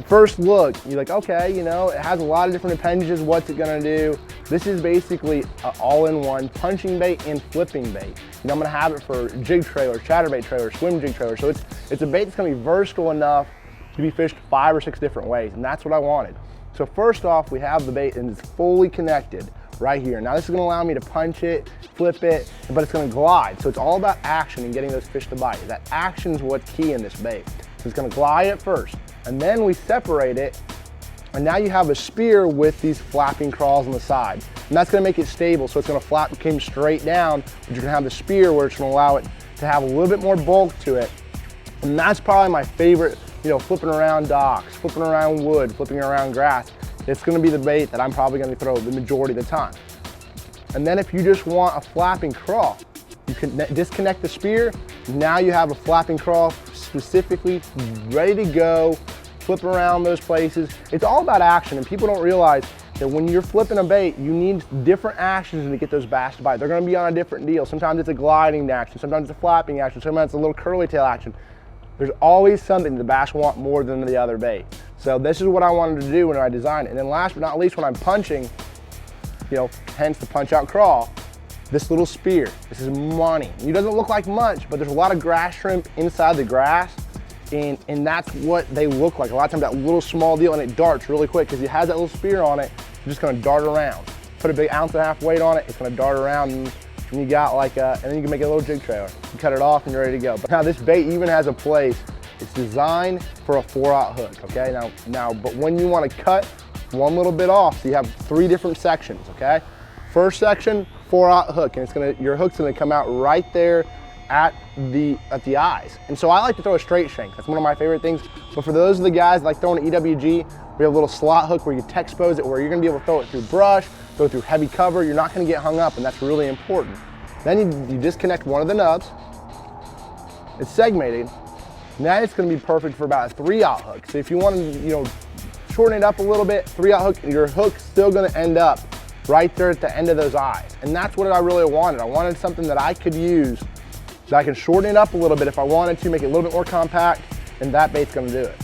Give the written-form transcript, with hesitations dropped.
first look, you're like, okay, you know, it has a lot of different appendages. What's it gonna do? This is basically an all-in-one punching bait and flipping bait. You know, I'm gonna have it for jig trailers, chatterbait trailers, swim jig trailers. So it's a bait that's gonna be versatile enough to be fished 5 or 6 different ways, and that's what I wanted. So first off, we have the bait and it's fully connected right here. Now this is gonna allow me to punch it, flip it, but it's gonna glide. So it's all about action and getting those fish to bite. That action is what's key in this bait. So it's gonna glide at first, and then we separate it, and now you have a spear with these flapping craws on the side. And that's gonna make it stable, so it's gonna flap came straight down, but you're gonna have the spear where it's gonna allow it to have a little bit more bulk to it. And that's probably my favorite, you know, flipping around docks, flipping around wood, flipping around grass. It's gonna be the bait that I'm probably gonna throw the majority of the time. And then if you just want a flapping craw, you can disconnect the spear. Now you have a flapping craw specifically ready to go, flip around those places. It's all about action, and people don't realize that when you're flipping a bait, you need different actions to get those bass to bite. They're gonna be on a different deal. Sometimes it's a gliding action, sometimes it's a flapping action, sometimes it's a little curly tail action. There's always something the bass want more than the other bait. So this is what I wanted to do when I designed it. And then last but not least, when I'm punching, you know, hence the Punch Out Craw, this little spear, this is money. It doesn't look like much, but there's a lot of grass shrimp inside the grass, and that's what they look like. A lot of times that little small deal, and it darts really quick because it has that little spear on it. You're just gonna dart around. Put a big 1.5 ounce weight on it, it's gonna dart around, and you got like and then you can make a little jig trailer. You cut it off and you're ready to go. But now this bait even has a place. It's designed for a 4/0 hook, okay? But when you want to cut one little bit off, so you have 3 different sections, okay? First section, 4/0 hook, and your hook's gonna come out right there at the eyes. And so I like to throw a straight shank. That's one of my favorite things. But for those of the guys that like throwing an EWG, we have a little slot hook where you expose it, where you're gonna be able to throw it through brush, throw it through heavy cover. You're not gonna get hung up, and that's really important. Then you disconnect one of the nubs. It's segmented. Now it's gonna be perfect for about a 3/0 hook. So if you want to, you know, shorten it up a little bit, 3/0 hook, your hook's still gonna end up right there at the end of those eyes. And that's what I really wanted. I wanted something that I could use, that I can shorten it up a little bit if I wanted to, make it a little bit more compact, and that bait's gonna do it.